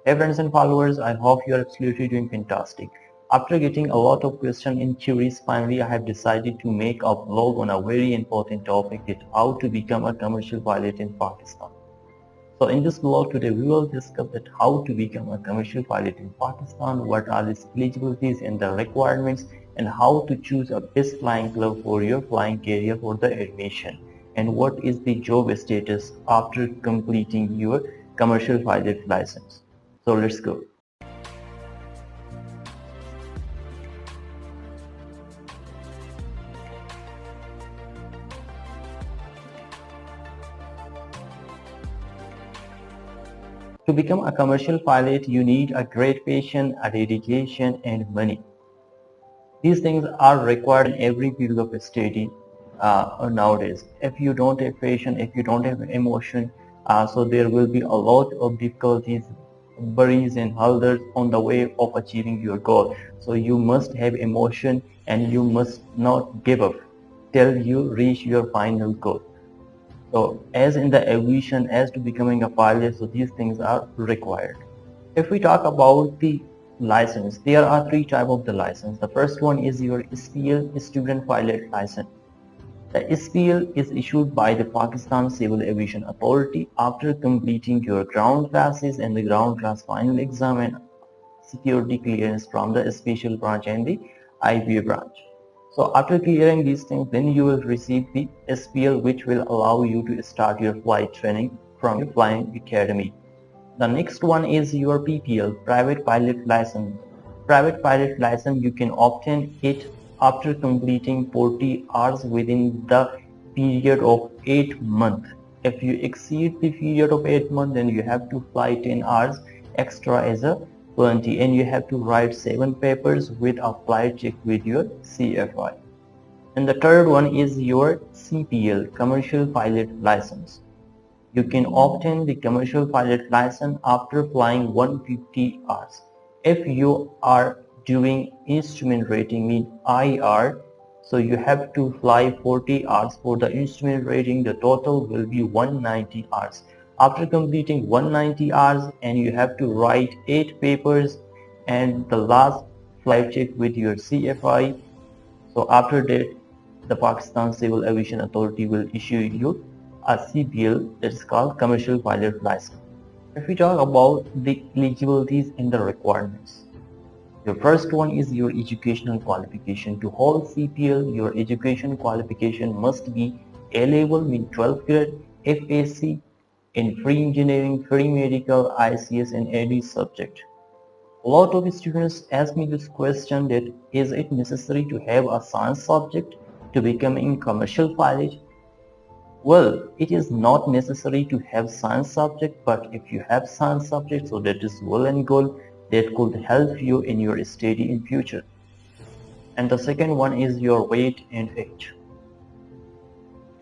Hey friends and followers, I hope you are absolutely doing fantastic. After getting a lot of questions and queries, finally I have decided to make a vlog on a very important topic, that how to become a commercial pilot in Pakistan. So in this vlog today we will discuss that how to become a commercial pilot in Pakistan, what are the eligibilities and the requirements, and how to choose a best flying club for your flying career for the admission, and what is the job status after completing your commercial pilot license. So let's go. To become a commercial pilot, you need a great passion, a dedication, and money. These things are required in every field of study nowadays. If you don't have passion, if you don't have emotion, so there will be a lot of difficulties, worries and hurdles on the way of achieving your goal. So you must have emotion and you must not give up till you reach your final goal. So as in the aviation, as to becoming a pilot, so these things are required. If we talk about the license, there are three types of the license. The first one is your SPL, Student Pilot License. The SPL is issued by the Pakistan Civil Aviation Authority after completing your ground classes and the ground class final exam and security clearance from the special branch and the IBA branch. So after clearing these things, then you will receive the SPL, which will allow you to start your flight training from your flying academy. The next one is your PPL, Private Pilot License. Private Pilot License, you can obtain it after completing 40 hours within the period of 8 months. If you exceed the period of 8 months, then you have to fly 10 hours extra as a penalty, and you have to write 7 papers with a flight check with your CFI. And the third one is your CPL, Commercial Pilot License. You can obtain the commercial pilot license after flying 150 hours. If you are doing instrument rating mean IR, so you have to fly 40 hours for the instrument rating. The total will be 190 hours. After completing 190 hours, and you have to write 8 papers and the last flight check with your CFI. So after that, the Pakistan Civil Aviation Authority will issue you a CPL, that is called Commercial Pilot License. If we talk about the eligibilities and the requirements, your first one is your educational qualification. To hold CPL, your education qualification must be A level mean 12th grade, FAC in free engineering, free medical, ICS and AD subject. A lot of students ask me this question, that is it necessary to have a science subject to become a commercial pilot? Well, it is not necessary to have science subject, but if you have science subject, so that is well and good, that could help you in your study in future. And the second one is your weight and age.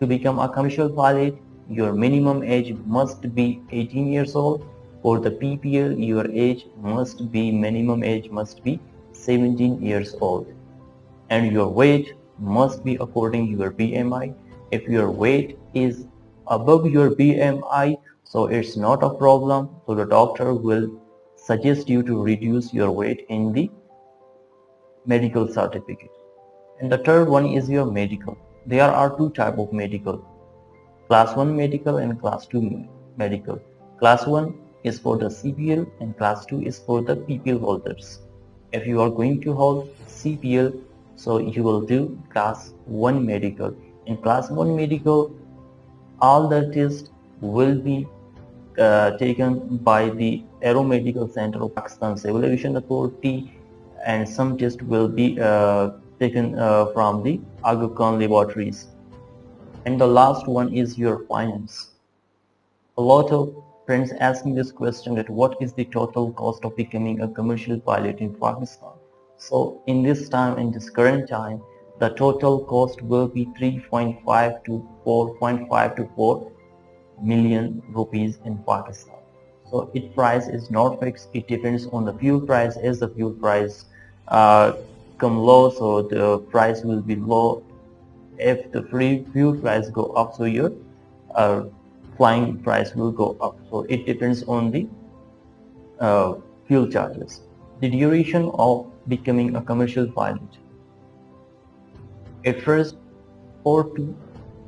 To become a commercial pilot, your minimum age must be 18 years old. For the PPL, your minimum age must be 17 years old. And your weight must be according to your BMI. If your weight is above your BMI, so it's not a problem. So the doctor will suggest you to reduce your weight in the medical certificate. And the third one is your medical. There are two types of medical: Class 1 medical and Class 2 medical. Class 1 is for the CPL and Class 2 is for the PPL holders. If you are going to hold CPL, so you will do Class 1 medical. In Class 1 medical, all the tests will be taken by the Aeromedical Center of Pakistan Civil Aviation Authority, and some tests will be taken from the Aga Khan laboratories. And the last one is your finance. A lot of friends ask me this question, that what is the total cost of becoming a commercial pilot in Pakistan? So in this time, in this current time, the total cost will be 3.5 to 4.5 to 4 million rupees in Pakistan. So its price is not fixed. It depends on the fuel price. As the fuel price come low, so the price will be low. If the free fuel price go up, so your flying price will go up. So it depends on the uh, fuel charges. The duration of becoming a commercial pilot. At first, 4 to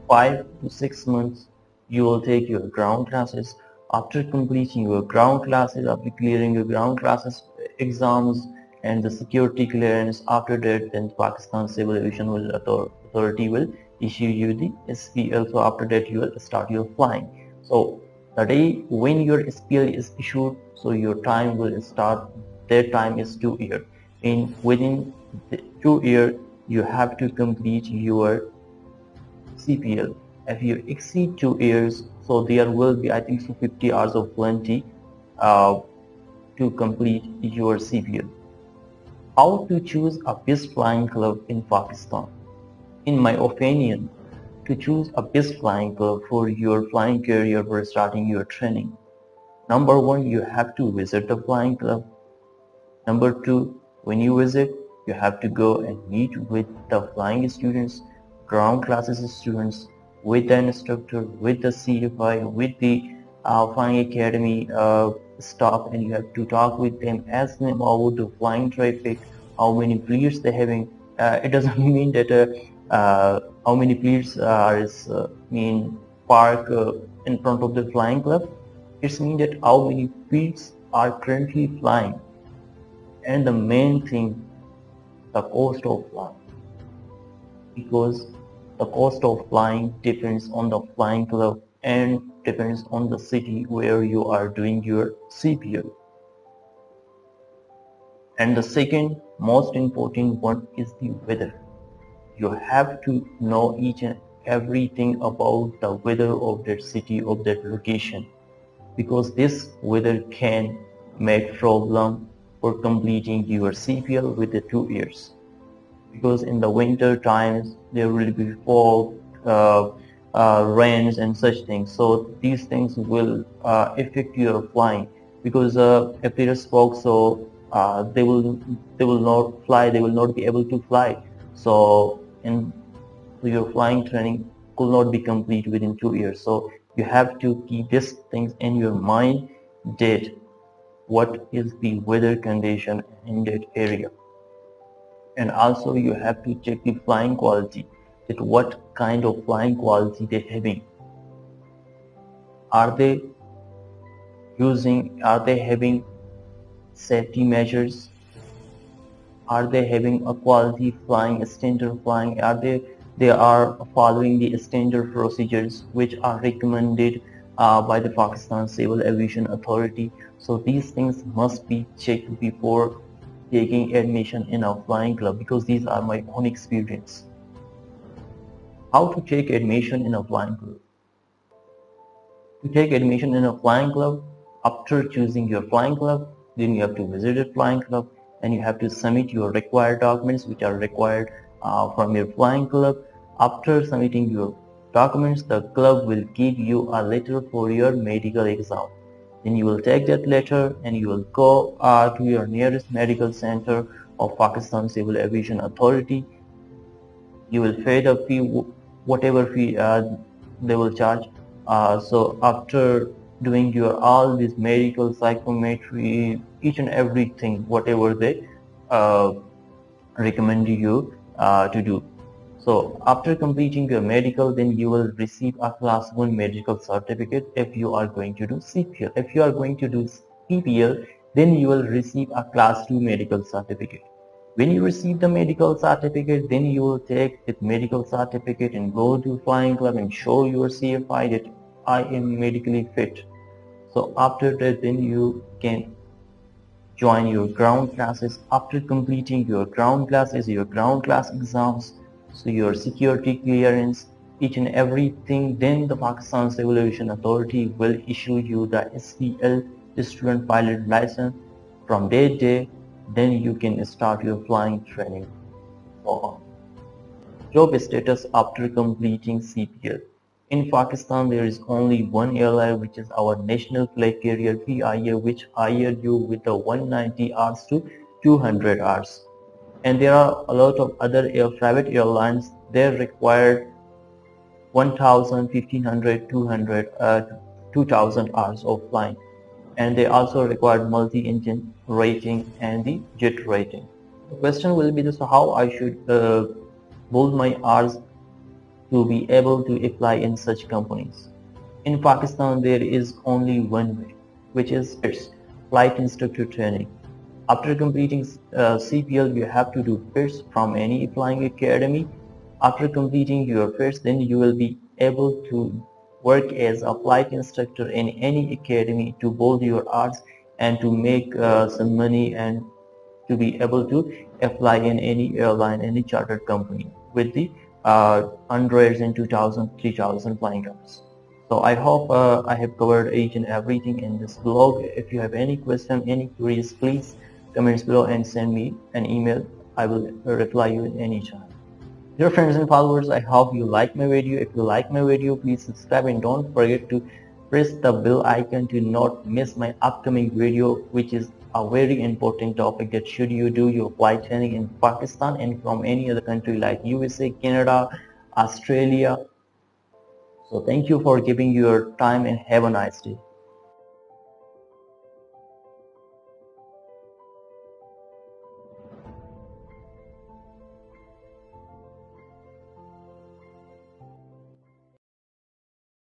5 to 6 months, you will take your ground classes. After completing your ground classes, after clearing your ground classes exams and the security clearance, after that, then Pakistan Civil Aviation Authority will issue you the SPL. So after that, you will start your flying. So the day when your SPL is issued, so your time will start. Their time is 2 years. In within the 2 years, you have to complete your CPL. If you exceed 2 years, so there will be, I think, so 50 hours of plenty uh, to complete your CPL. How to choose a best flying club in Pakistan? In my opinion, to choose a best flying club for your flying career for starting your training, number one, you have to visit the flying club. Number two, when you visit, you have to go and meet with the flying students, ground classes students, with the instructor, with the CFI, with the flying academy staff, and you have to talk with them, ask them about the flying traffic, how many fleets they having. It doesn't mean that how many fleets are mean park in front of the flying club. It's mean that how many fleets are currently flying, and the main thing, the cost of flying, because the cost of flying depends on the flying club and depends on the city where you are doing your CPL. And the second most important one is the weather. You have to know each and everything about the weather of that city, of that location, because this weather can make problem for completing your CPL with the 2 years. Because in the winter times there will be fog, rains and such things. So these things will affect your flying, because if there is fog, so they will not fly. They will not be able to fly. So your flying training could not be complete within 2 years. So you have to keep these things in your mind, that what is the weather condition in that area. And also you have to check the flying quality, that what kind of flying quality they're having. Are they having safety measures? Are they having a quality flying, standard flying? They are following the standard procedures which are recommended by the Pakistan Civil Aviation Authority? So these things must be checked before taking admission in a flying club, because these are my own experience. How to take admission in a flying club? To take admission in a flying club, after choosing your flying club, then you have to visit a flying club and you have to submit your required documents which are required from your flying club. After submitting your documents, the club will give you a letter for your medical exam. Then you will take that letter and you will go to your nearest medical center of Pakistan Civil Aviation Authority. You will pay the fee, whatever fee they will charge. So after doing your all this medical, psychometry, each and everything, whatever they uh, recommend you to do. So after completing your medical, then you will receive a class 1 medical certificate if you are going to do CPL. If you are going to do CPL, then you will receive a class 2 medical certificate. When you receive the medical certificate, then you will take that medical certificate and go to flying club and show your CFI that I am medically fit. So after that, then you can join your ground classes. After completing your ground classes, your ground class exams, so your security clearance, each and everything, then the Pakistan Civil Aviation Authority will issue you the SPL, student pilot license. From that day, then you can start your flying training. Job status after completing CPL. In Pakistan, there is only one airline, which is our national flag carrier PIA, which hire you with the 190 hours to 200 hours. And there are a lot of other private airlines. They require 1,000, 1,500, 200, 2,000 hours of flying. and they also require multi-engine rating and the jet rating. The question will be this: how I should build my hours to be able to apply in such companies. In Pakistan, there is only one way, which is FIRS, Flight Instructor Training. After completing CPL, you have to do FIRS from any flying academy. After completing your FIRS, then you will be able to work as a flight instructor in any academy to build your hours and to make some money and to be able to apply in any airline, any chartered company with the hundreds and 2,000, 3,000 flying hours. So I hope I have covered each and everything in this blog. If you have any question, any queries, please comments below and send me an email. I will reply you in any time. Dear friends and followers, I hope you like my video. If you like my video, please subscribe and don't forget to press the bell icon to not miss my upcoming video, which is a very important topic that should you do your flight training in Pakistan and from any other country like USA, Canada, Australia. So thank you for giving your time and have a nice day.